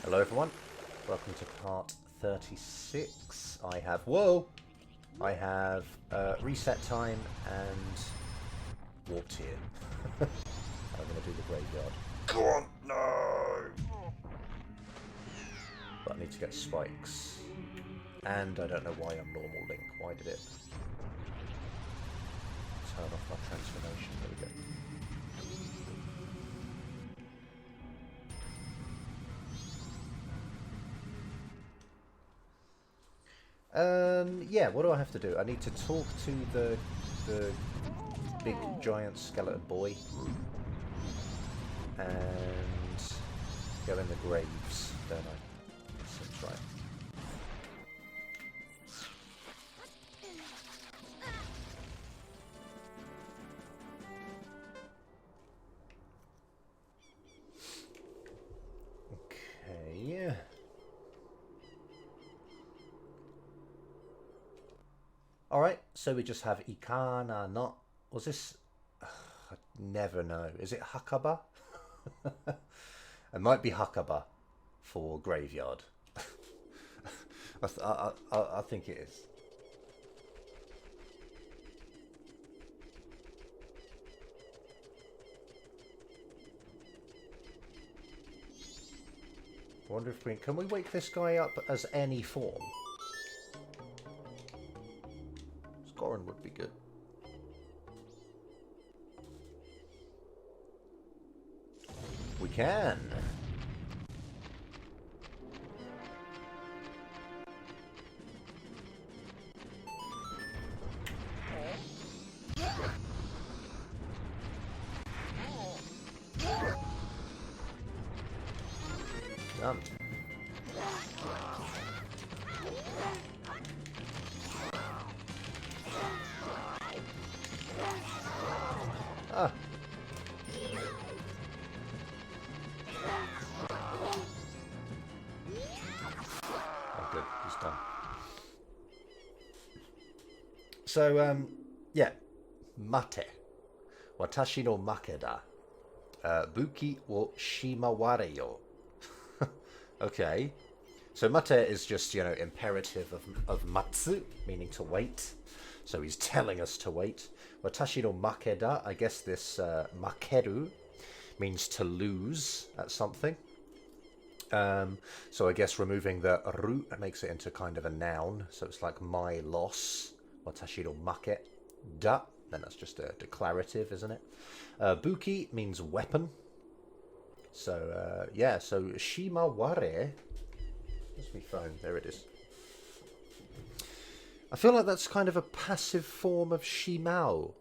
Hello everyone, welcome to part 36. I have, whoa! I have reset time and warped here. I'm going to do the graveyard. Come on, no! But I need to get spikes. And I don't know why I'm normal Link. Why did it turn off my transformation? There we go. Yeah, what do I have to do? I need to talk to the big giant skeleton boy and go in the graves, don't I? Seems right. Okay. Alright, so we just have Ikana, not... Was this... I never know. Is it Hakaba? It might be Hakaba for graveyard. I think it is. I wonder if we... Can we wake this guy up as any form? Goran would be good. We can. Done. Ah. Oh, good. He's done. So, yeah. Mate. Watashi no make da. Buki wo shimaware yo. Okay. So mate is just, you know, imperative of matsu, meaning to wait. So he's telling us to wait. Watashi no makeda, I guess this makeru means to lose at something. So I guess removing the ru makes it into kind of a noun. So it's like my loss. Watashi no makeda. Then that's just a declarative, isn't it? Buki means weapon. So, yeah, so shimaware. Where's my phone? There it is. I feel like that's kind of a passive form of shimao.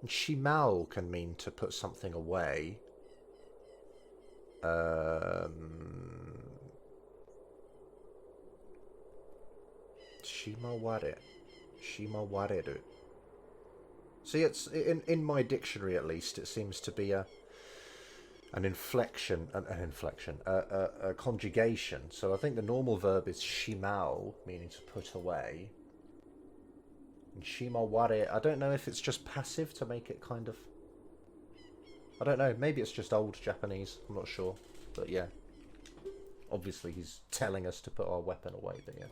And shimao can mean to put something away. Shimaware. Shimawareru. See, it's in my dictionary at least, it seems to be an inflection, a conjugation. So I think the normal verb is shimao, meaning to put away. And shimaware, I don't know if it's just passive to make it kind of... I don't know, maybe it's just old Japanese, I'm not sure. But yeah, obviously he's telling us to put our weapon away, but yeah.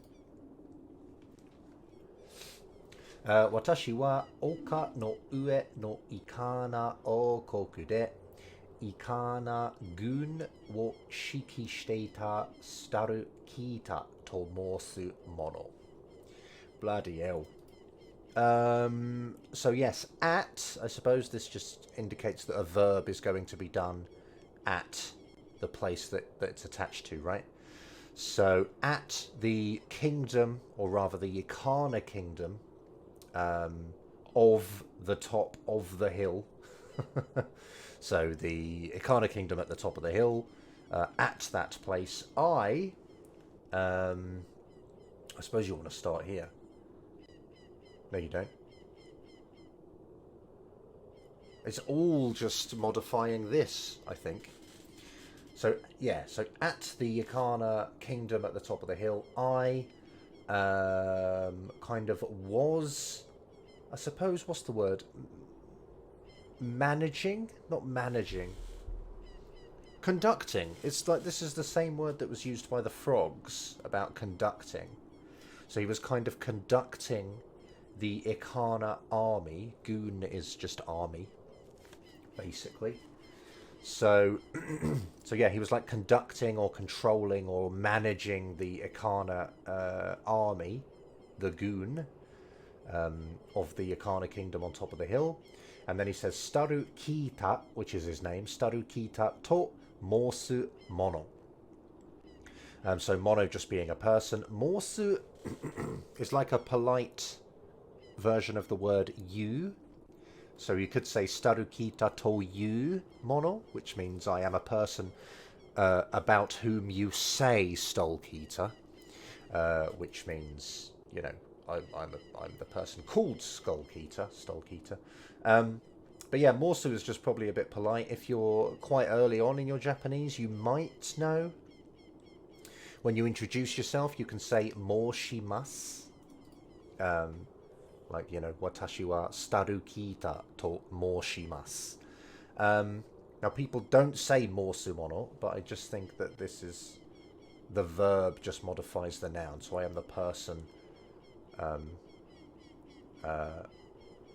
Watashi wa oka no ue no ikana o koku de ikana gun wo shiki shiteita staru kita to mosu mono. Bloody hell. So yes, at, I suppose this just indicates that a verb is going to be done at the place that it's attached to, right? So at the kingdom, or rather the Ikana kingdom, of the top of the hill. So the Ikana kingdom at the top of the hill, at that place, I suppose you want to start here. No, you don't. It's all just modifying this, I think. So, yeah, so at the Ikana kingdom at the top of the hill, I kind of was, I suppose, what's the word? Managing? Not managing. Conducting. It's like this is the same word that was used by the frogs about conducting. So he was kind of conducting the Ikana army. Goon is just army, basically. So, so yeah, he was like conducting or controlling or managing the Ikana army, the Goon, of the Ikana kingdom on top of the hill. And then he says, Staru Kita, which is his name, Staru Kita to Morsu Mono. So mono just being a person. Morsu is like a polite version of the word you. So you could say Staru Kita to you Mono, which means I am a person about whom you say stole Kita, which means, you know, I'm the person called Stole Kita. But yeah, Morsu is just probably a bit polite. If you're quite early on in your Japanese, you might know. When you introduce yourself, you can say Moshimasu. Like, you know, Watashi wa Staru Kita to Moshimasu. Now, people don't say Morsu Mono, but I just think that this is... the verb just modifies the noun. So I am the person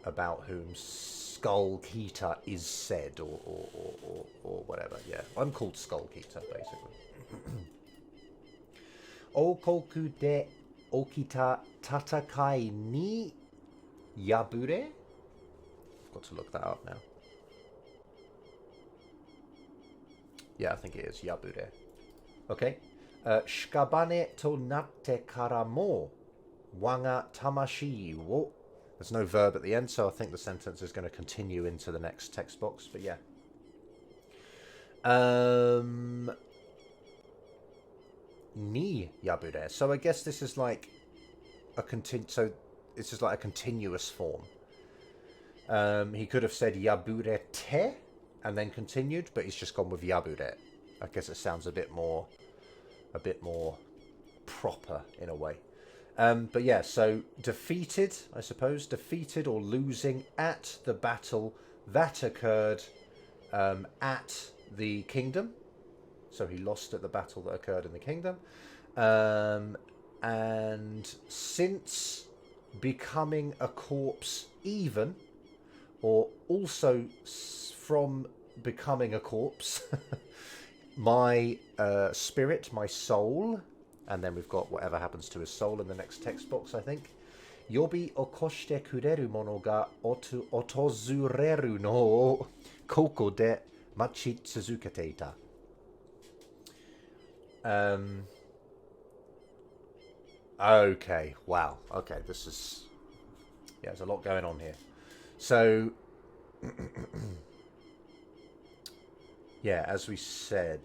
about whom Skull Kita is said, or whatever. Yeah, I'm called Skull Kita, basically. Okoku de okita tatakai ni yabure? I've got to look that up now. Yeah, I think it is yabure. Okay. Shikabane to natte kara mo waga tamashii wo. There's no verb at the end, so I think the sentence is going to continue into the next text box, but yeah. Ni yabure. So I guess this is like a so this is like a continuous form. He could have said yabure te and then continued, but he's just gone with yabure. I guess it sounds a bit more proper in a way. But yeah, so defeated, I suppose, defeated or losing at the battle that occurred at the kingdom. So he lost at the battle that occurred in the kingdom. And since becoming a corpse even, or also from becoming a corpse, my spirit, my soul, and then we've got whatever happens to his soul in the next text box, I think. Yobi okoshite kureru mono ga otozureru no koko de machi tsuzukete ita. Okay, wow. Okay, this is... yeah, there's a lot going on here. So... yeah, as we said...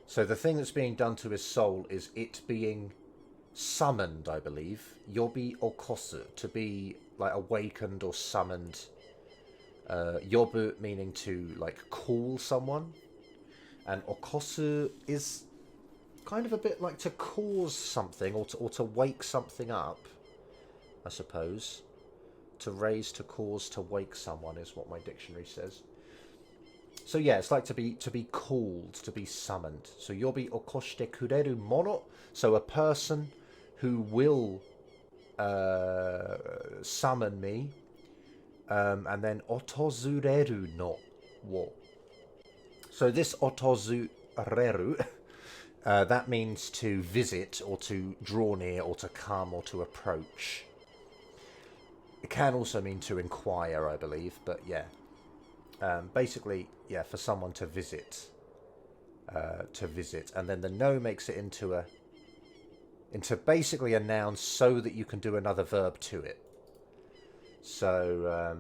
so the thing that's being done to his soul is it being summoned, I believe. Yobi okosu, to be like awakened or summoned. Yobu meaning to like call someone. And okosu is kind of a bit like to cause something or to wake something up, I suppose. To raise, to cause, to wake someone is what my dictionary says. So yeah, it's like to be called, to be summoned. So yobi okoshite kureru mono, so a person who will summon me, and then otozureru no wo. So this otozureru, that means to visit or to draw near or to come or to approach. It can also mean to inquire, I believe, but yeah. Basically, yeah, for someone to visit, and then the no makes it into basically a noun so that you can do another verb to it. So,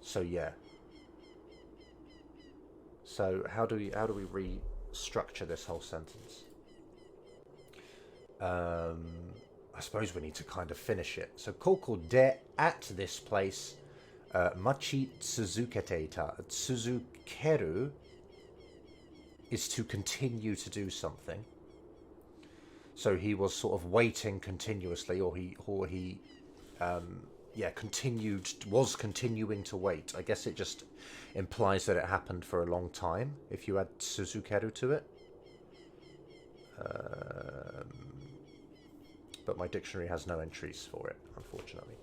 so yeah. So how do we restructure this whole sentence? I suppose we need to kind of finish it. So koko de, at this place, machi tsuzukete ta. Tsuzukeru is to continue to do something. So he was sort of waiting continuously, or he was continuing to wait. I guess it just implies that it happened for a long time if you add suzukeru to it. But my dictionary has no entries for it, unfortunately.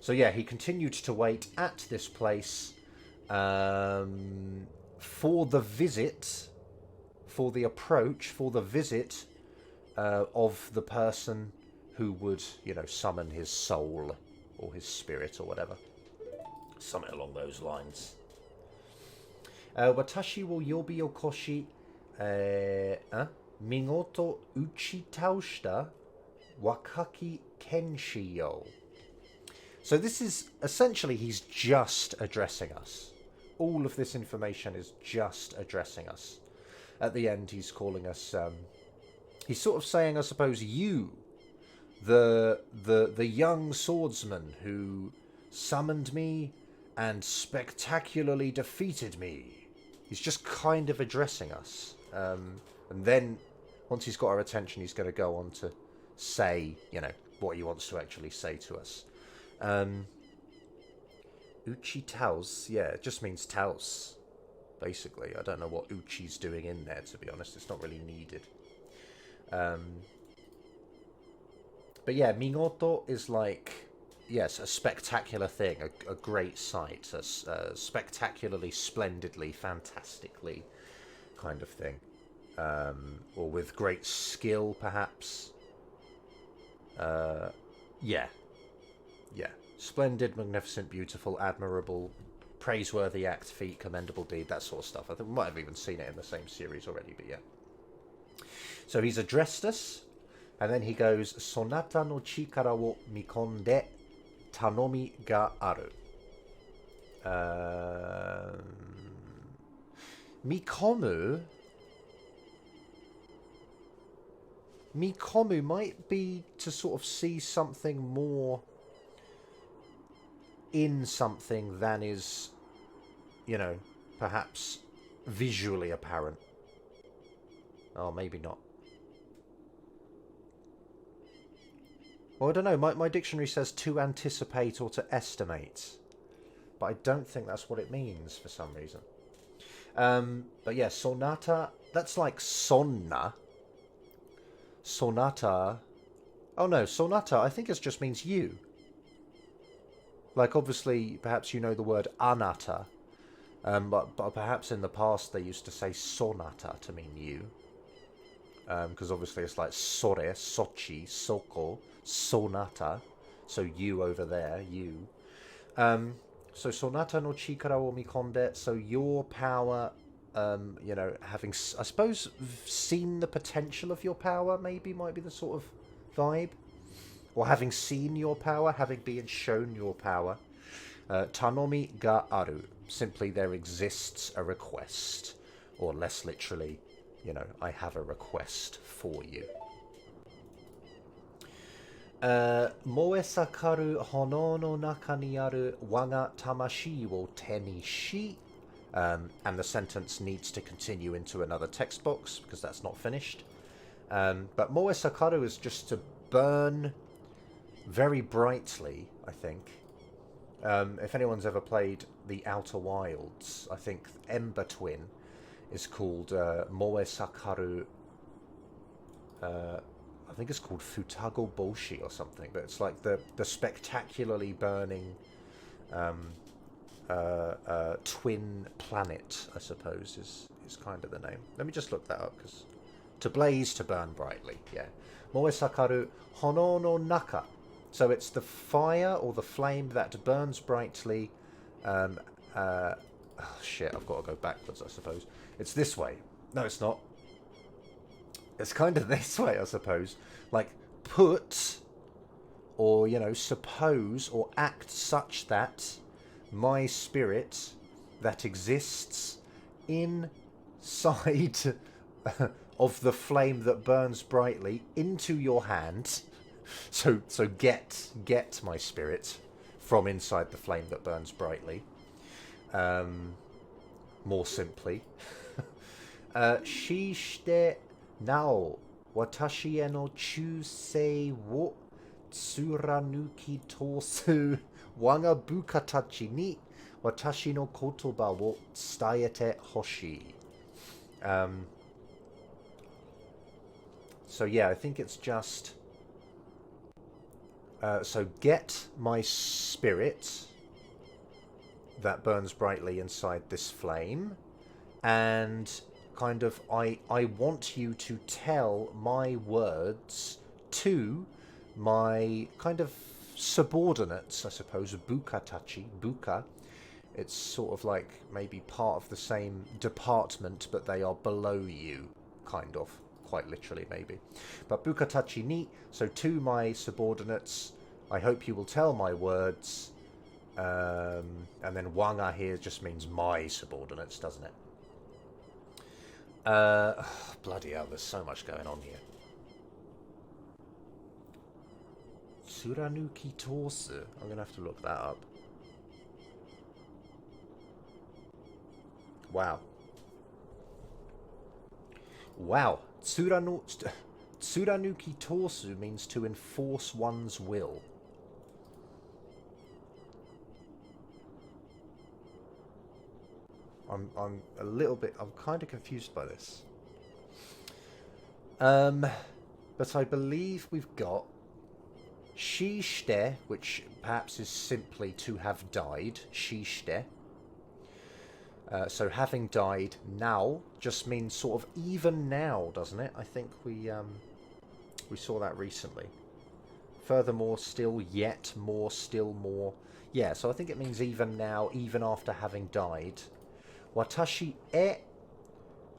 So yeah, he continued to wait at this place for the visit, for the approach, for the visit of the person who would, summon his soul or his spirit or whatever. Something along those lines. Watashi wo yobi okoshi migoto uchi taoshita wakaki kenshi yo. So this is essentially, he's just addressing us. All of this information is just addressing us. At the end, he's calling us. He's sort of saying, I suppose, you, the young swordsman who summoned me and spectacularly defeated me. He's just kind of addressing us. And then, once he's got our attention, he's going to go on to say, what he wants to actually say to us. Uchi Taos, yeah, it just means Taos, basically. I don't know what Uchi's doing in there, to be honest. It's not really needed. But yeah, Migoto is like, yes, a spectacular thing, a great sight, a spectacularly, splendidly, fantastically kind of thing. Or with great skill, perhaps. Yeah. Splendid, magnificent, beautiful, admirable, praiseworthy act, feat, commendable deed, that sort of stuff. I think we might have even seen it in the same series already, but yeah. So he's addressed us, and then he goes, Sonata no chikara wo mikonde tanomi ga aru. Mikomu might be to sort of see something more in something than is, perhaps visually apparent. Oh, maybe not. Well, I don't know. My dictionary says to anticipate or to estimate. But I don't think that's what it means for some reason. But yeah, sonata, that's like sonna. Sonata. Oh no, sonata I think it just means you. Like, obviously, perhaps you know the word anata. But perhaps in the past they used to say sonata to mean you. Because obviously it's like sore, sochi, soko, sonata. So you over there, you. So sonata no chikara wo mikonde. So your power, having, I suppose, seen the potential of your power, maybe might be the sort of vibe. Or having seen your power, having been shown your power. Tanomi ga aru. Simply there exists a request. Or less literally, I have a request for you. Moesakaru hono no naka ni aru waga tamashi wo te ni shi. And the sentence needs to continue into another text box because that's not finished. But moesakaru is just to burn very brightly, I think. If anyone's ever played the Outer Wilds, I think Ember Twin is called Moesakaru. I think it's called Futago Boshi or something, but it's like the spectacularly burning twin planet, I suppose, is kind of the name. Let me just look that up, because to blaze, to burn brightly, yeah. Moesakaru hono no naka. So it's the fire or the flame that burns brightly. Oh shit, I've got to go backwards, I suppose. It's this way. No, it's not. It's kind of this way, I suppose. Like, put, or, suppose, or act such that my spirit that exists inside of the flame that burns brightly into your hand. So get my spirit from inside the flame that burns brightly. More simply. Shishite nao watashi e no chusei wo tsuranuki tosu Wanga bukatachi ni watashi no kotoba wo tsudaete hoshii. So yeah, I think it's just... so get my spirit that burns brightly inside this flame, and kind of I want you to tell my words to my kind of subordinates, I suppose. Bukatachi, buka. It's sort of like maybe part of the same department, but they are below you, kind of. Quite literally, maybe. But bukatachi ni, so to my subordinates, I hope you will tell my words. And then wanga here just means my subordinates, doesn't it? Bloody hell, there's so much going on here. Tsuranuki tosu. I'm going to have to look that up. Wow. Wow. Tsuranuki tosu means to enforce one's will. I'm a little bit... I'm kind of confused by this. But I believe we've got shishite, which perhaps is simply to have died. Shishite. So having died now just means sort of even now, doesn't it? I think we saw that recently. Furthermore, still, yet more, still more. Yeah, so I think it means even now, even after having died. Watashi e...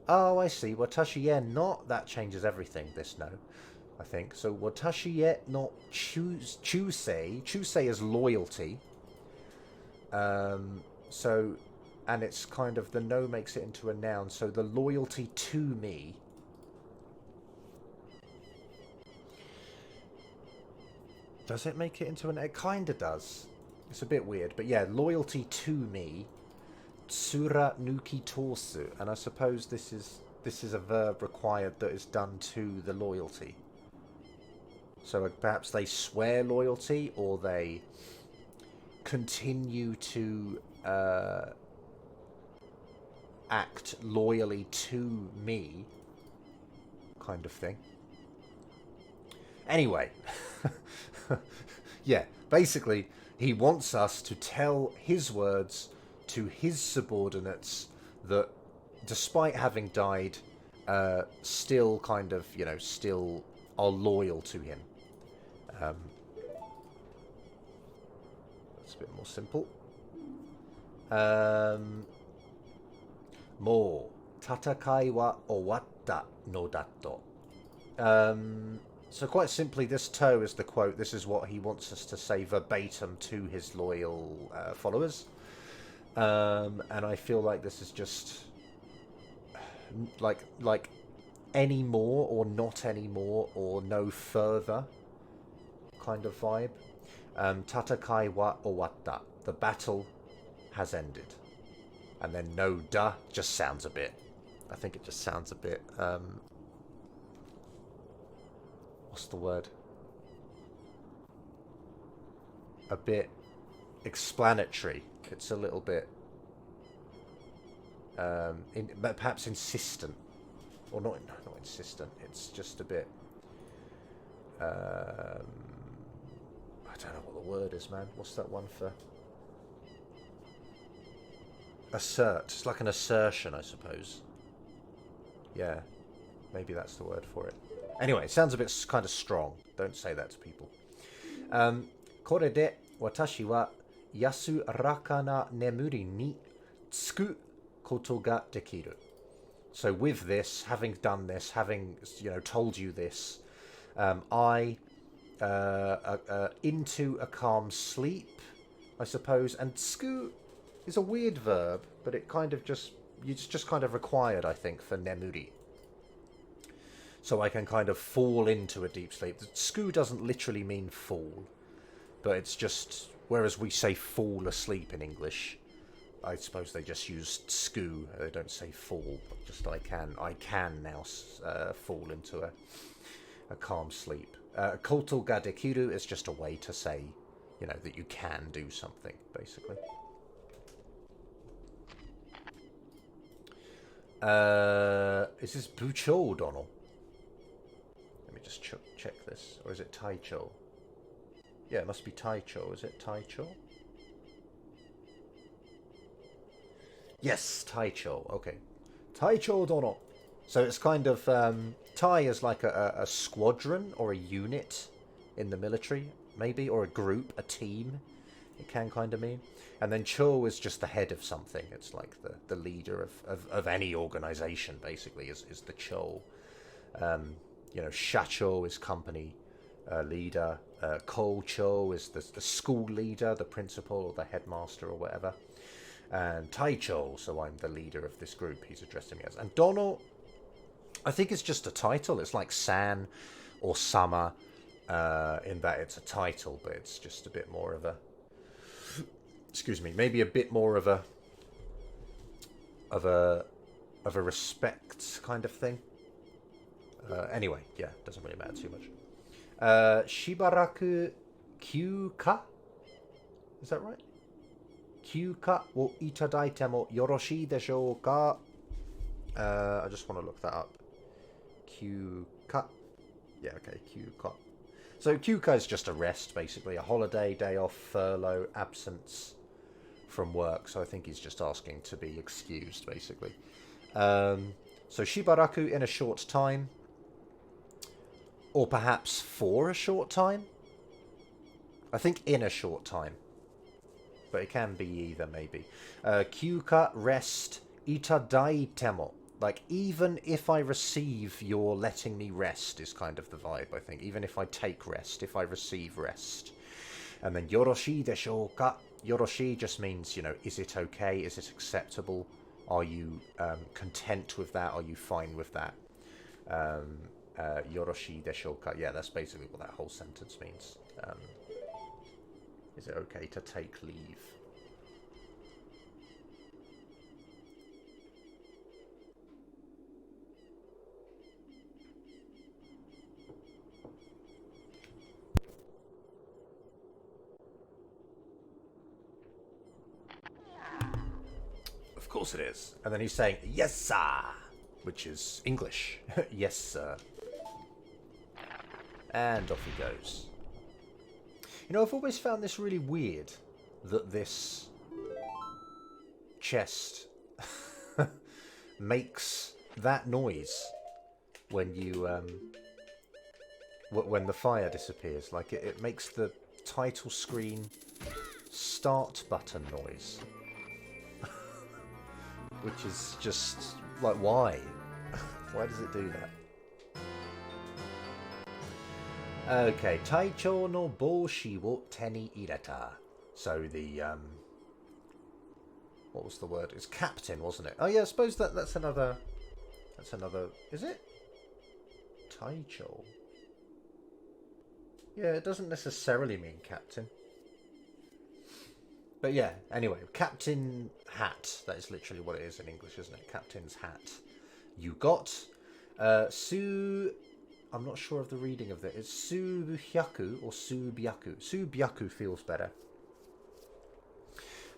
Oh, I see. Watashi e not... That changes everything, this no, I think. So, watashi e no chusei. Chusei is loyalty. So... And it's kind of, the no makes it into a noun, so the loyalty to me. Does it make it into an... It kind of does. It's a bit weird, but yeah, loyalty to me. Tsuranuki tosu. And I suppose this is a verb required that is done to the loyalty. So perhaps they swear loyalty, or they continue to... act loyally to me, kind of thing. Anyway, yeah, basically, he wants us to tell his words to his subordinates that, despite having died, still kind of, you know, still are loyal to him. That's a bit more simple. Mo tatakai wa owatta no datto. So quite simply, this toe is the quote. This is what he wants us to say verbatim to his loyal followers. And I feel like this is just like any more or not anymore or no further kind of vibe. Tatakai wa owatta. The battle has ended. And then no da just sounds a bit... I think it just sounds a bit... what's the word? A bit explanatory. It's a little bit... perhaps insistent. Or not insistent. It's just a bit... I don't know what the word is, man. What's that one for... Assert. It's like an assertion, I suppose. Yeah. Maybe that's the word for it. Anyway, it sounds a bit kind of strong. Don't say that to people. Kore de watashi wa yasuraka na nemuri ni tsuku koto ga dekiru. So with this, having done this, having, you know, told you this, I into a calm sleep, I suppose, and tsuku is a weird verb, but it kind of just... It's just kind of required, I think, for nemuri. So I can kind of fall into a deep sleep. Tsuku doesn't literally mean fall, but it's just... Whereas we say fall asleep in English, I suppose they just use tsuku. They don't say fall, but just I can now fall into a calm sleep. Koto ga dekiru is just a way to say you know, that you can do something, basically. Is this Bucho, Donald? Let me just check this. Or is it Taicho? Yeah, it must be Taicho. Is it Taicho? Yes, Taicho. Okay. Taicho Dono. So it's kind of... Tai is like a squadron or a unit in the military, maybe. Or a group, a team, it can kind of mean. And then Cho is just the head of something. It's like the leader of any organization, basically, is the Cho. You know, Shacho is company leader. Ko Cho is the school leader, the principal or the headmaster or whatever. And Taicho, so I'm the leader of this group he's addressing me as. And Dono, I think it's just a title. It's like San or Sama, in that it's a title, but it's just a bit more of a... Excuse me, maybe a bit more of a respect kind of thing. Anyway, yeah, doesn't really matter too much. Shibaraku kyuka? Is that right? Kyuka wo itadaite mo yoroshii deshou ka? I just want to look that up. Kyuka. Yeah, okay, kyuka. So kyuka is just a rest, basically. A holiday, day off, furlough, absence from work. So I think he's just asking to be excused, basically. So shibaraku, in a short time. Or perhaps for a short time. I think in a short time. But it can be either, maybe. Kyuka, rest, itadaitemo. Like, even if I receive your letting me rest is kind of the vibe, I think. Even if I take rest, if I receive rest. And then yoroshii deshou ka? Yoroshii just means, you know, is it okay? Is it acceptable? Are you content with that? Are you fine with that? Yoroshii deshou ka? Yeah, that's basically what that whole sentence means. Is it okay to take leave? Of course it is. And then he's saying, yes, sir, which is English. Yes, sir. And off he goes. You know, I've always found this really weird, that this chest makes that noise when you, when the fire disappears. Like, it makes the title screen start button noise. Which is just, like, why? Why does it do that? Okay, Taicho no boshi wo te ni ireta. So the, what was the word? It's captain, wasn't it? Oh yeah, I suppose that's another, is it? Taicho. Yeah, it doesn't necessarily mean captain. But yeah, anyway, captain hat. That is literally what it is in English, isn't it? Captain's hat. You got. I'm not sure of the reading of that. It's Subyaku or Subyaku. Subyaku feels better.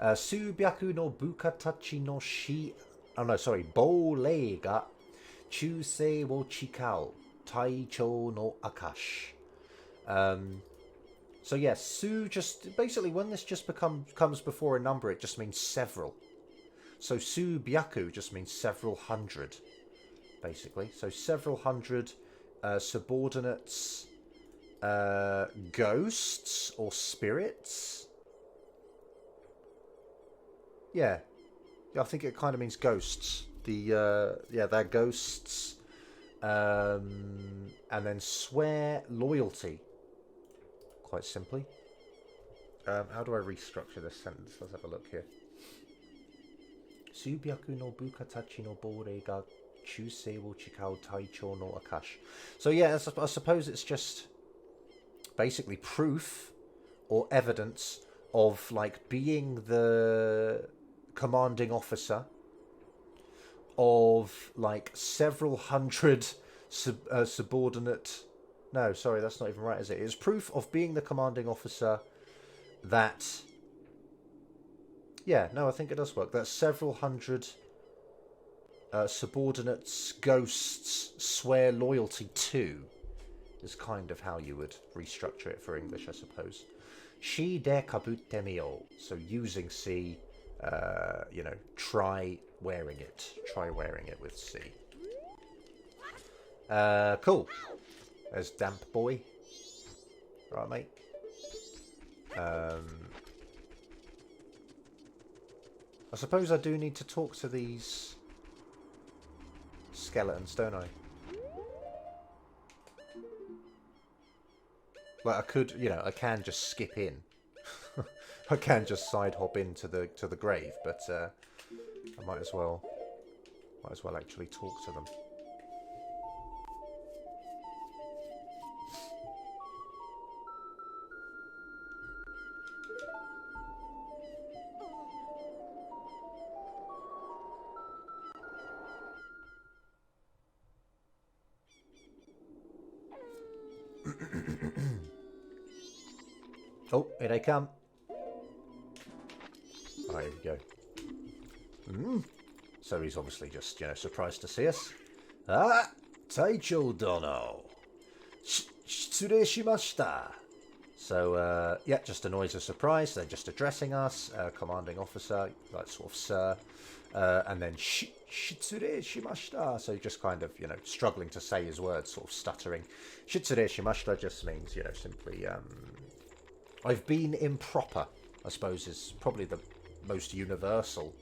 Subyaku no bukatachi no shi... Oh no, sorry. Bourei ga chusei wo chikao. Taicho no akash. So yes, Su just... Basically, when this just comes before a number, it just means several. So Subyaku just means several hundred, basically. So several hundred subordinates, ghosts or spirits. Yeah, I think it kind of means ghosts. They're ghosts. And then swear loyalty. Quite simply. How do I restructure this sentence? Let's have a look here. Subyaku no bukatachi no bourei ga chusei wo chikao taicho no akash. So yeah, I suppose it's just basically proof or evidence of, like, being the commanding officer of, like, several hundred subordinate... No, sorry, that's not even right, is it? It's proof of being the commanding officer that... Yeah, no, I think it does work. That several hundred subordinates, ghosts, swear loyalty to is kind of how you would restructure it for English, I suppose. Shi de kabutte mio. So using C, you know, try wearing it. Try wearing it with C. Cool. There's Damp Boy. Right, mate. I suppose I do need to talk to these skeletons, don't I? Like I could, you know, I can just skip in. I can just side hop into the grave, but I might as well actually talk to them. Oh, here they come. Oh, here we go. So he's obviously just, you know, surprised to see us. Ah, Taicho Dono. Shitsure shimashita. So, yeah, just a noise of surprise. They're just addressing us. Commanding officer, like sort of sir. And then shitsure shimashita. So just kind of, you know, struggling to say his words, sort of stuttering. Shitsure shimashita just means, you know, simply... I've been improper, I suppose, is probably the most universal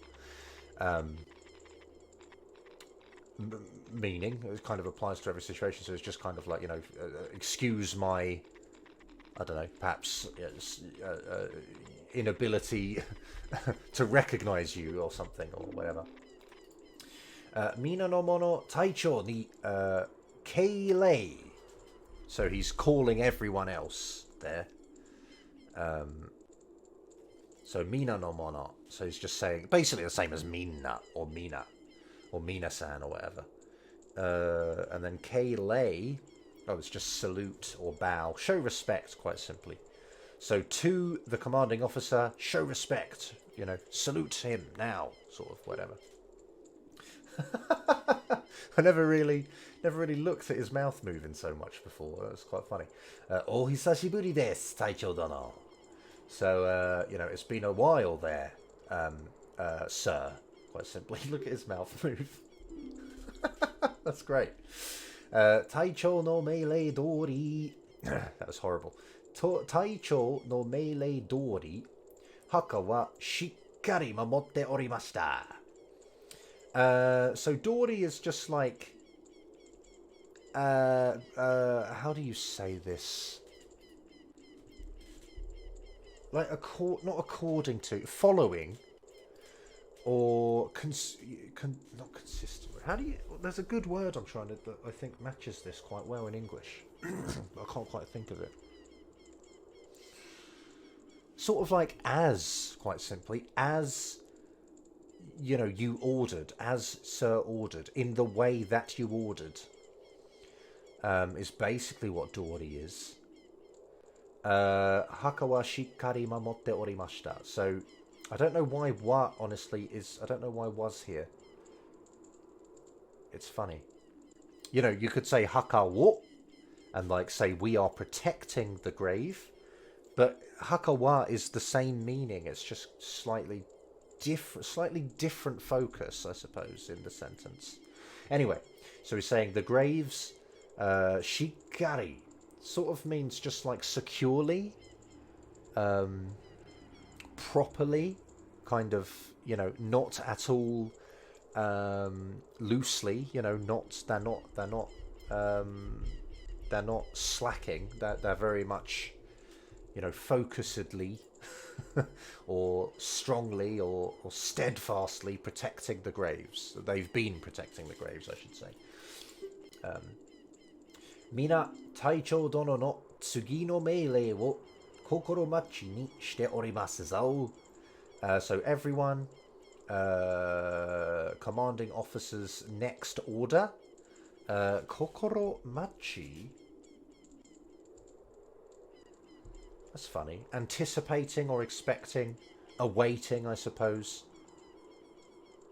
meaning. It kind of applies to every situation, so it's just kind of like, you know, excuse my, I don't know, perhaps inability to recognize you or something, or whatever. Mina no mono taicho ni keilei. So he's calling everyone else there. So Mina no mono. So he's just saying basically the same as Minna or Mina or Mina-san or whatever. And then Keilei, oh, it's just salute or bow. Show respect, quite simply. So to the commanding officer, show respect. You know, salute him now, sort of whatever. I never really looked at his mouth moving so much before. That was quite funny. Oh hisashiburi desu, Taicho dono. So, you know, it's been a while there, sir. Quite simply, look at his mouth move. That's great. Taicho no meilei dori. That was horrible. Taicho no meilei dori. Haka wa shikkari mamotte orimashita. So Dory is just like, how do you say this? Like, not according to, following, or not consistent. How do you? There's a good word I'm trying to that I think matches this quite well in English. I can't quite think of it. Sort of like as, quite simply, as. You know, you ordered, as sir ordered, in the way that you ordered, is basically what Dory is. Haka wa shikkari mamotte orimashita. So, I don't know why wa, honestly, is... I don't know why was here. It's funny. You know, you could say haka wo, and like say we are protecting the grave, but haka wa is the same meaning, it's just slightly different focus, I suppose, in the sentence. Anyway, so he's saying the graves, shikkari, sort of means just like securely, properly, kind of, you know, not at all loosely, you know, they're not slacking, they're very much, you know, focusedly or strongly or steadfastly protecting the graves. They've been protecting the graves, I should say. Mina Taicho dono no tsugi no meilei wo kokoromachi ni shite orimasu zao. So everyone, commanding officer's next order. Kokoromachi. That's funny. Anticipating or expecting, awaiting, I suppose.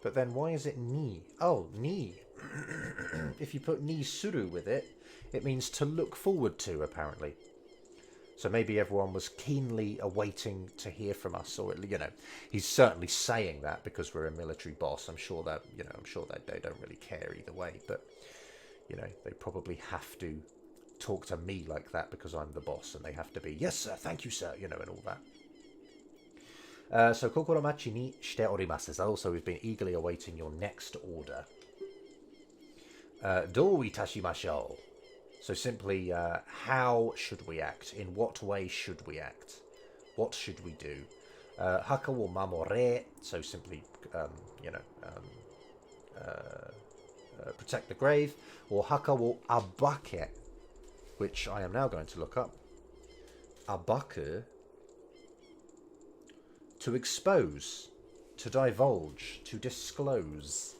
But then why is it ni? Oh, ni. If you put ni suru with it, it means to look forward to, apparently. So maybe everyone was keenly awaiting to hear from us, or, you know, he's certainly saying that because we're a military boss. I'm sure that, you know, I'm sure that they don't really care either way, but, you know, they probably have to talk to me like that because I'm the boss, and they have to be, yes sir, thank you sir, you know, and all that. So kokoro machi ni shite orimasu. Also, we've been eagerly awaiting your next order. Do itashimashou. So simply, how should we act? In what way should we act? What should we do? Haka wo mamore. So simply, you know, protect the grave. Or haka wo abake, which I am now going to look up. Abaku, to expose, to divulge, to disclose.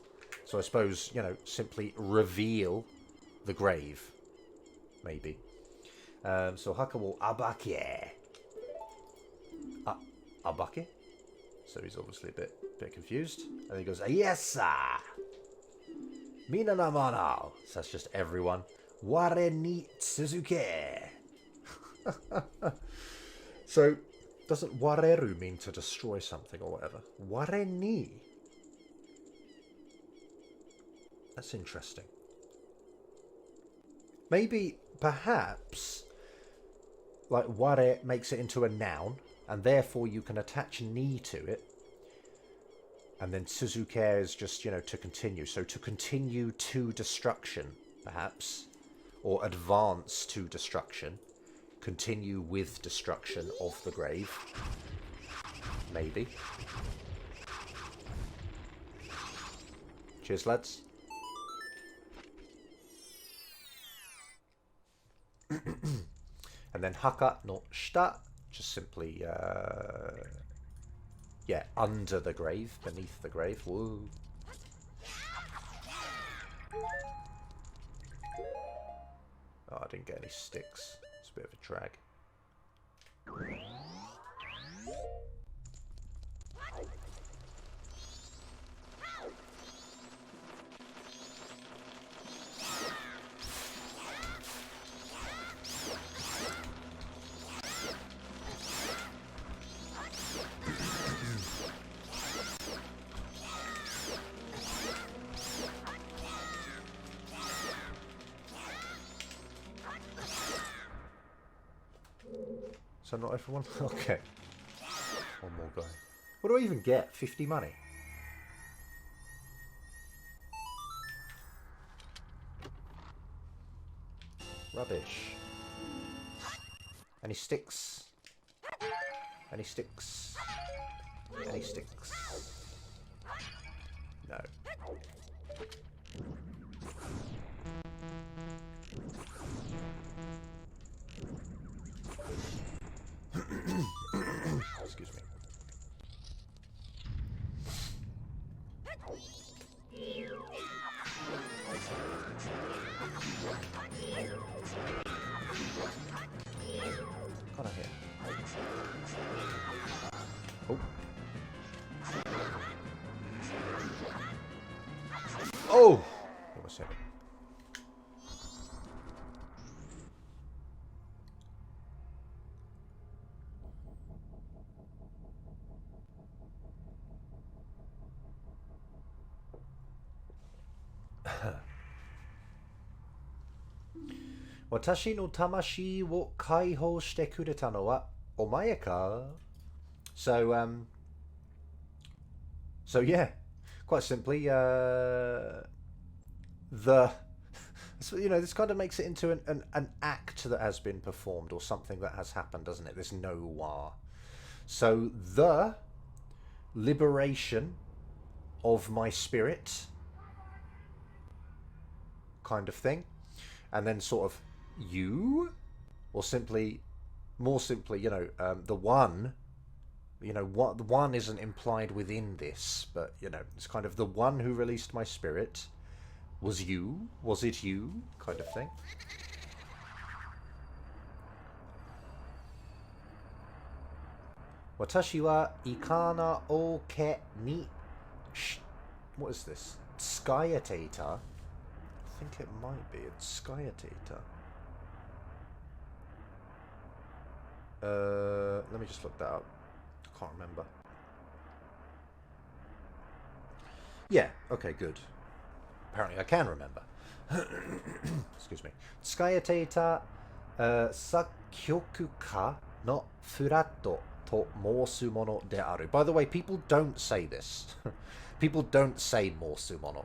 So I suppose, you know, simply reveal the grave, maybe. So haka wo abake. Abake? So he's obviously a bit confused. And he goes, yes sir. Mina na mana. So that's just everyone. Ware ni tsuzuke. So, doesn't wareru mean to destroy something or whatever? Ware ni. That's interesting. Maybe, perhaps, like ware makes it into a noun, and therefore you can attach ni to it. And then tsuzuke is just, you know, to continue. So to continue to destruction, perhaps. Or advance to destruction. Continue with destruction of the grave. Maybe. Cheers, lads. And then haka no shita, just simply, yeah, under the grave, beneath the grave. Whoa. Oh, I didn't get any sticks. It's a bit of a drag. So not everyone? Okay. One more guy. What do I even get? 50 money? Rubbish. Any sticks? Any sticks? Any sticks? No. Excuse me. Got out here. Oh. Oh! Almost hit it. Watashi no tamashi wo kaihou shite kureta no wa omae ka? So yeah, quite simply, you know, this kind of makes it into an act that has been performed or something that has happened, doesn't it? This no-wa. So the liberation of my spirit, kind of thing, and then sort of you, or simply, more simply, you know, the one. You know, what the one isn't implied within this, but, you know, it's kind of the one who released my spirit was you. Was it you? Kind of thing. Watashi wa ikana oke ni... What is this? Skyatata? I think it might be. It's Skyatata. Let me just look that up. I can't remember. Yeah, okay, good. Apparently I can remember. Excuse me. Tsukayateta sakyoku ka no furato to mosu mono de aru. By the way, people don't say this. People don't say mosu mono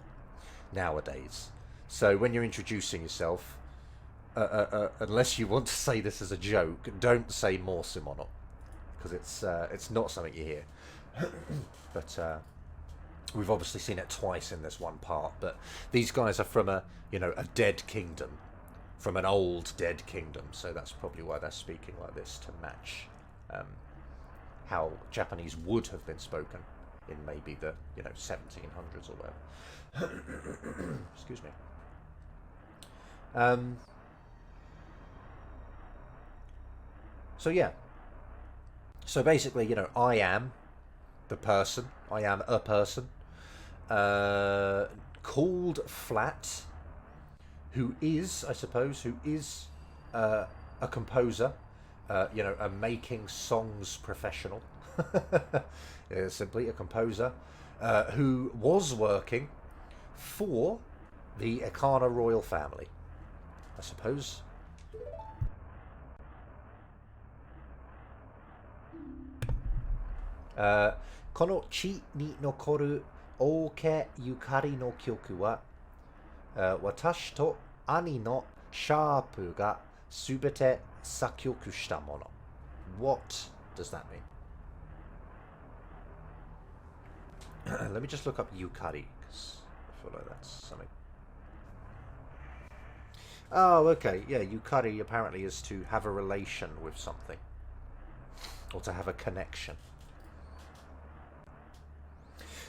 nowadays. So when you're introducing yourself, unless you want to say this as a joke, don't say mosu mono, because it's not something you hear. But we've obviously seen it twice in this one part. But these guys are from a dead kingdom, from an old dead kingdom. So that's probably why they're speaking like this, to match how Japanese would have been spoken in maybe the 1700s or whatever. Excuse me. So yeah. So basically, I am the person. I am a person called Flat, who is, I suppose, a composer, a making songs professional. Simply a composer who was working for the Ikana royal family, I suppose. Kono chi ni nokoru oke yukari no kyoku wa watashi to ani no sharpu ga subete sakyoku shita mono. What does that mean? Let me just look up yukari, because I feel like that's something. Oh, okay. Yeah, yukari apparently is to have a relation with something, or to have a connection.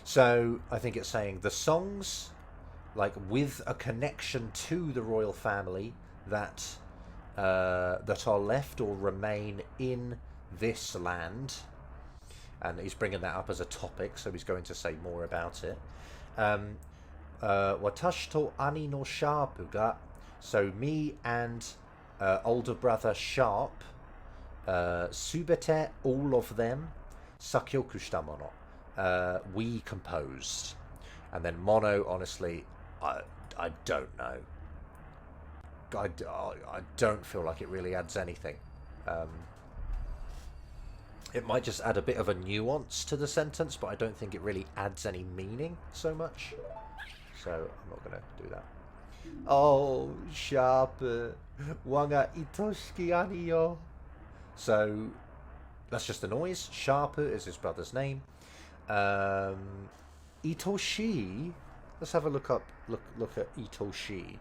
So I think it's saying the songs, like with a connection to the royal family, that that are left or remain in this land. And he's bringing that up as a topic, so he's going to say more about it. Watashi to ani no sharpu ga, so me and older brother Sharp, subete, all of them, sakyoku shita mono, we composed. And then mono, honestly, I don't know. I don't feel like it really adds anything. It might just add a bit of a nuance to the sentence, but I don't think it really adds any meaning so much. So I'm not going to do that. Oh, Sharp, waga itoshiki ani yo. So that's just the noise. Sharp is his brother's name. Itoshi. Let's have a look at Itoshi.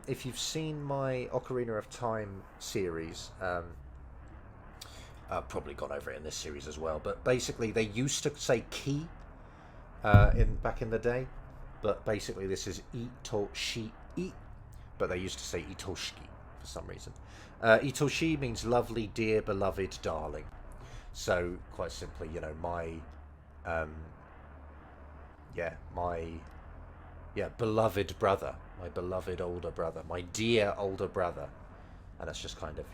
If you've seen my Ocarina of Time series, I've probably gone over it in this series as well, but basically they used to say ki back in the day, but basically this is Itoshi, but they used to say Itoshiki for some reason. Itoshi means lovely, dear, beloved, darling. So quite simply, my beloved brother, my beloved older brother, my dear older brother. And that's just kind of,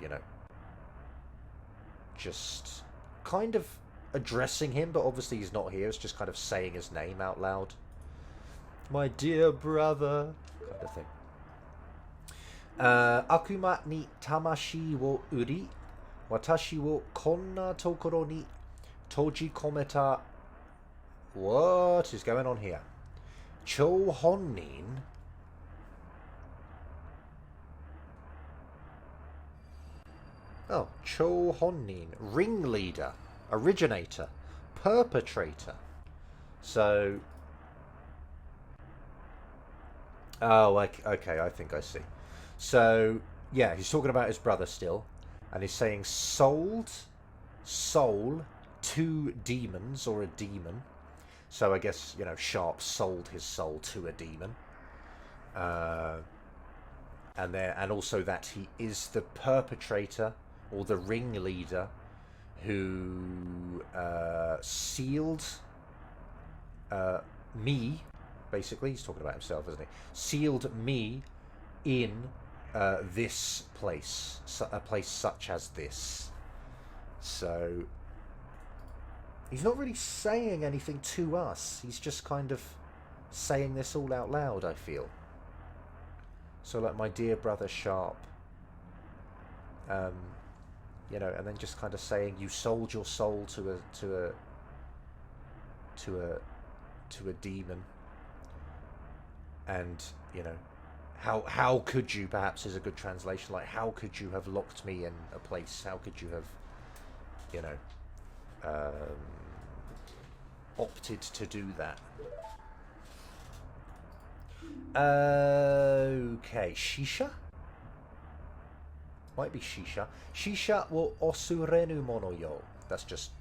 just kind of addressing him, but obviously he's not here. It's just kind of saying his name out loud. My dear brother, kind of thing. Akuma ni tamashi wo uri, watashi wo konna tokoro ni tojikometa. What is going on here? Cho honnin. Oh, Cho honnin, ringleader, originator, perpetrator. So, oh, okay, I think I see. So, yeah, he's talking about his brother still, and he's saying soul to demons, or a demon. So I guess, Sharp sold his soul to a demon. And also that he is the perpetrator, or the ringleader, who sealed me, basically. He's talking about himself, isn't he? Sealed me in this place, a place such as this. So he's not really saying anything to us. He's just kind of saying this all out loud, I feel. So like, my dear brother Sharp, you know, and then just kind of saying, you sold your soul to a demon, and you know, how could you, perhaps is a good translation, like, how could you have locked me in a place? How could you have, you know, opted to do that? Okay, Shisha? Might be Shisha. Shisha wo osurenu mono yo. That's just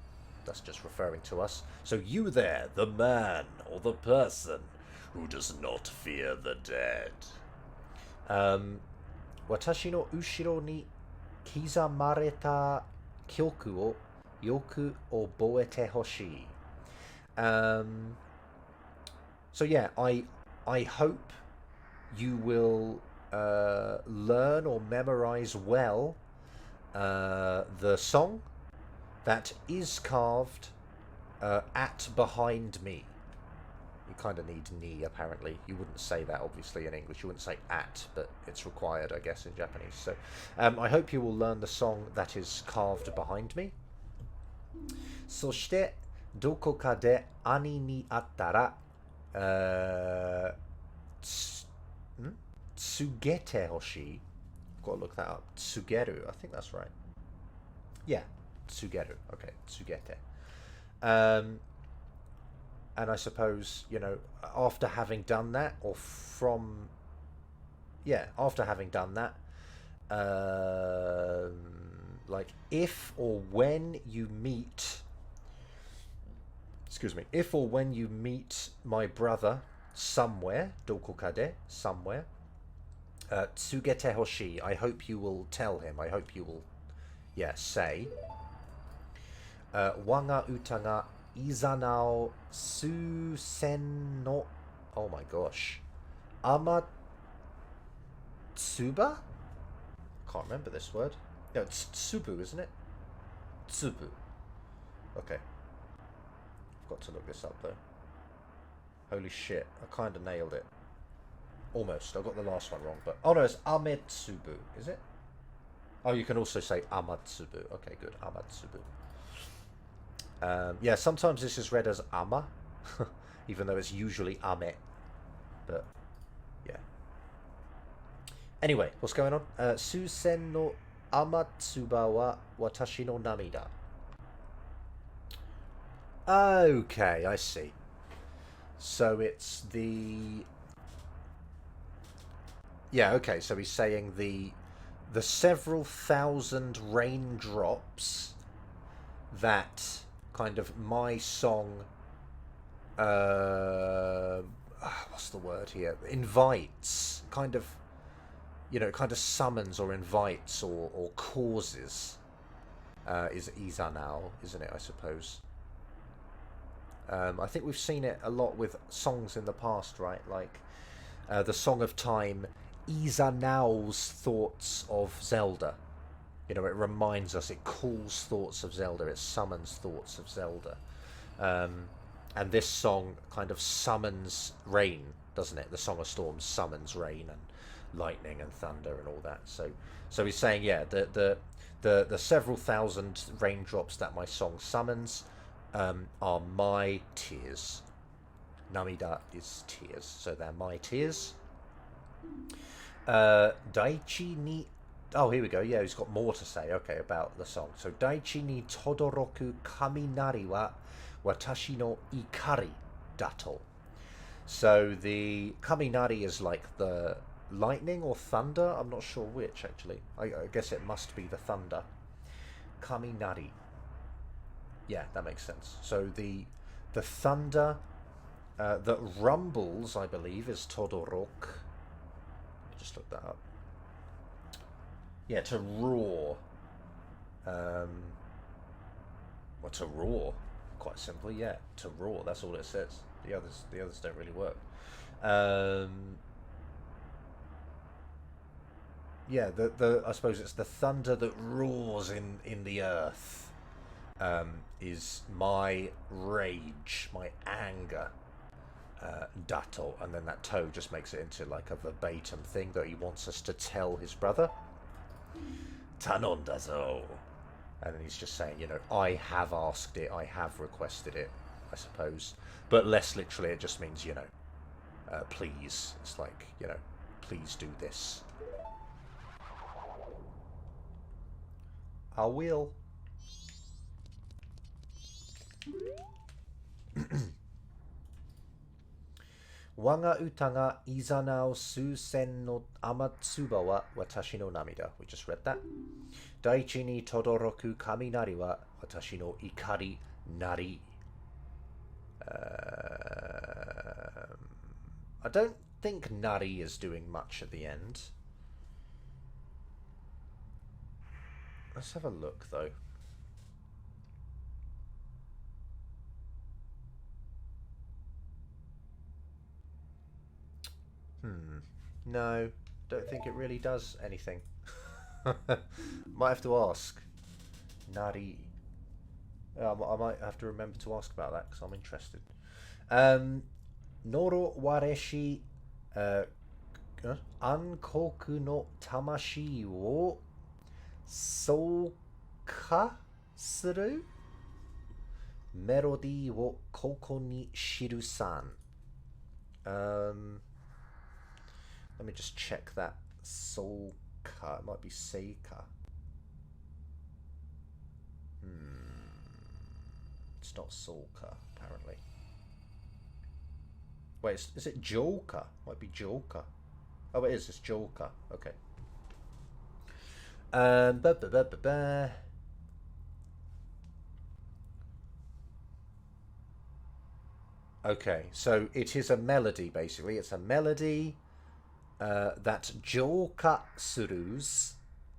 referring to us. So you there, the man or the person who does not fear the dead. Watashi no ushiro ni kizamareta kyoku o yoku oboete hoshii. So yeah, I hope you will learn or memorize well the song that is carved at behind me. You kind of need ni, apparently. You wouldn't say that, obviously, in English. You wouldn't say at, but it's required, I guess, in Japanese. So I hope you will learn the song that is carved behind me. そしてどこかで兄に会ったらtsugete hoshii. Got to look that up. Tsugeru, I think that's right. Yeah, tsugeru. Okay, tsugete. And I suppose, you know, after having done that, or from, yeah, after having done that, like, if or when you meet, excuse me, if or when you meet my brother somewhere, dokokade, somewhere, tsugete hoshii, I hope you will tell him, I hope you will, yeah, say, waga uta ga izanao susen no, oh my gosh, amatsuba? Can't remember this word. No, it's tsubu, isn't it? Tsubu. Okay. Got to look this up though. Holy shit, I kind of nailed it. Almost. I got the last one wrong, but... Oh no, it's Ametsubu, is it? Oh, you can also say Amatsubu. Okay, good. Amatsubu. Yeah, sometimes this is read as Ama, even though it's usually Ame. But, yeah. Anyway, what's going on? Susen no Amatsuba wa watashi no namida. Okay, I see. So it's the... Yeah, okay, so he's saying the several thousand raindrops that kind of my song, what's the word here? Invites, kind of, you know, kind of summons or invites or causes, is izanao, isn't it, I suppose? I think we've seen it a lot with songs in the past, right? Like the Song of Time, izanao's thoughts of Zelda. You know, it reminds us, it calls thoughts of Zelda, it summons thoughts of Zelda. And this song kind of summons rain, doesn't it? The Song of Storms summons rain and lightning and thunder and all that. So he's saying, yeah, the several thousand raindrops that my song summons are my tears. Namida is tears, so they're my tears. Daichi ni... Oh, here we go. Yeah, he's got more to say, okay, about the song. So, Daichi ni todoroku kaminari wa watashi no ikari dato. So, the kaminari is like the lightning or thunder. I'm not sure which, actually. I guess it must be the thunder. Kaminari. Yeah, that makes sense. So, the thunder that rumbles, I believe, is todorok. Just look that up. Yeah, to roar. Well, to roar, quite simply, yeah. To roar, that's all it says. The others don't really work. Yeah, the I suppose it's the thunder that roars in the earth. Is my rage, my anger, dato, and then that to just makes it into like a verbatim thing that he wants us to tell his brother. Tanondazo. And then he's just saying, I have asked it, I have requested it, I suppose. But less literally, it just means, please. It's like, please do this. I will. Wanga uta ga izanao susen no amatsuba wa watashi no namida. We just read that. Daichi ni todoroku kaminari wa watashi no ikari nari. I don't think nari is doing much at the end. Let's have a look though. No, don't think it really does anything. Might have to ask. Nari. I might have to remember to ask about that because I'm interested. Noro wareshi ankoku no tamashi wo souka suru melody wo koko ni shiru-san. Let me just check that. Souka. It might be Seika. It's not Souka, apparently. Wait, is it Joka? Might be Joka. Oh, it is. It's Joka. Okay. Okay, so it is a melody, basically. It's a melody that joka surus,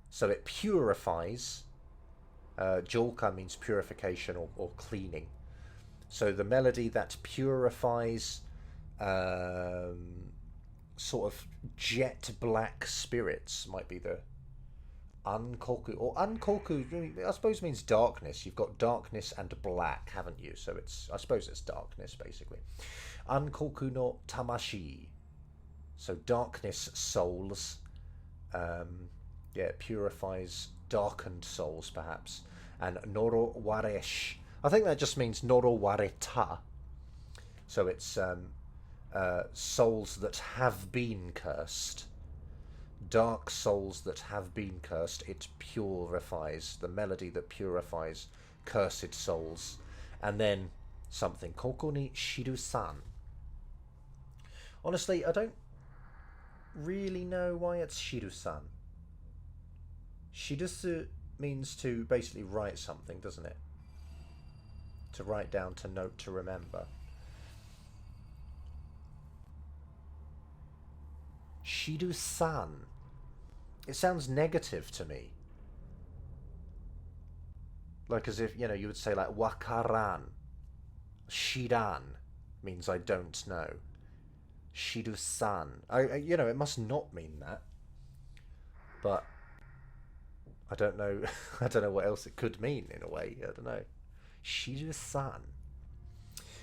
so it purifies. Joka means purification or cleaning. So the melody that purifies sort of jet black spirits might be the unkoku. Or unkoku, I suppose, means darkness. You've got darkness and black, haven't you? So I suppose it's darkness, basically. Unkoku no tamashi. So darkness souls. Yeah, it purifies darkened souls, perhaps. And noro waresh. I think that just means noro wareta. So it's souls that have been cursed. Dark souls that have been cursed. It purifies. The melody that purifies cursed souls. And then something. Koko ni shiru-san. Honestly, I don't really know why it's shiru-san. Shirusu means to basically write something, doesn't it? To write down, to note, to remember. Shiru-san. It sounds negative to me. Like as if, you would say like wakaran. Shiran means I don't know. Shiru-san. It must not mean that. But I don't know. I don't know what else it could mean in a way. I don't know. Shiru-san.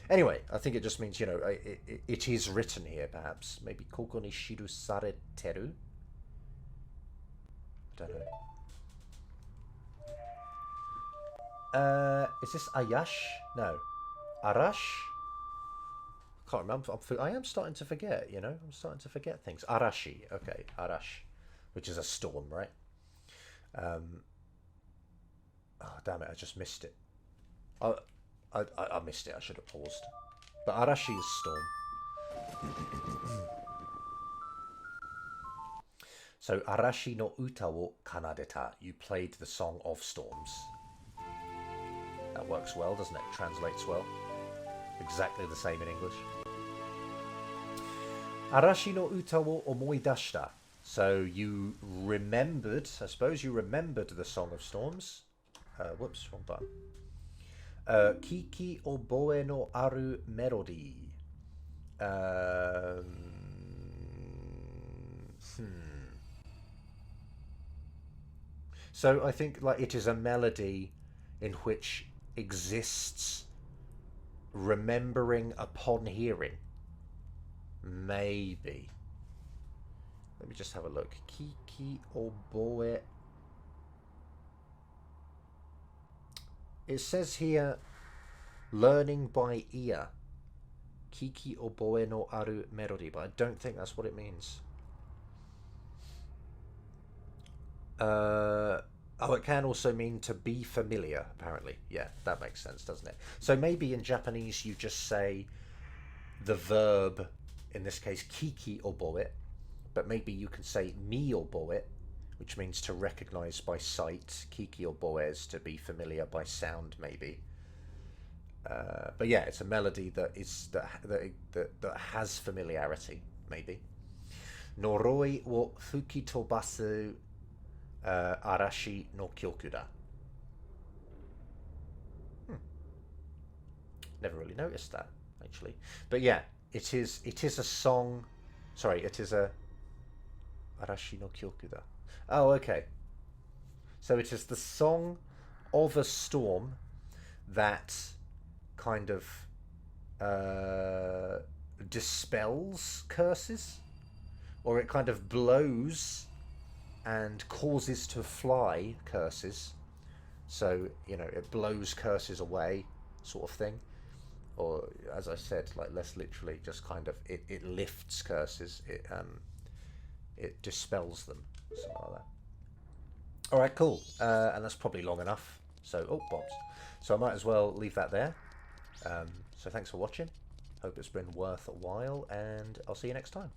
Anyway, I think it just means, it is written here, perhaps. Maybe koko ni shiru sareteru? I don't know. Is this Ayash? No. Arash? Can't remember. I am starting to forget, I'm starting to forget things. Arashi. Okay, Arash. Which is a storm, right? Oh, damn it, I just missed it. I missed it, I should have paused. But Arashi is storm. So, Arashi no uta wo kanadeta. You played the song of storms. That works well, doesn't it? Translates well. Exactly the same in English. Arashi no uta wo omoidashita. So you remembered, I suppose you remembered the Song of Storms. Whoops, wrong button. Kiki oboe no aru melody. Um, So I think like it is a melody in which exists remembering upon hearing. Maybe. Let me just have a look. Kiki oboe. It says here, learning by ear. Kiki oboe no aru melody, but I don't think that's what it means. Oh, it can also mean to be familiar, apparently. Yeah, that makes sense, doesn't it? So maybe in Japanese you just say the verb, in this case, kiki oboe, but maybe you can say mi oboe, which means to recognize by sight. Kiki oboe is to be familiar by sound, maybe. But yeah, it's a melody that has familiarity, maybe. Noroi wo fukitobasu arashi no kyoku da. Never really noticed that, actually. But yeah, it is a song. Sorry, it is a arashi no kyoku da. Oh, okay. So it is the song of a storm that kind of dispels curses, or it kind of blows and causes to fly curses. So, you know, it blows curses away, sort of thing. Or, as I said, like less literally, just kind of it lifts curses. It dispels them, something like that. All right, cool. And that's probably long enough. So, oh, bombs. So I might as well leave that there. So thanks for watching. Hope it's been worth a while, and I'll see you next time.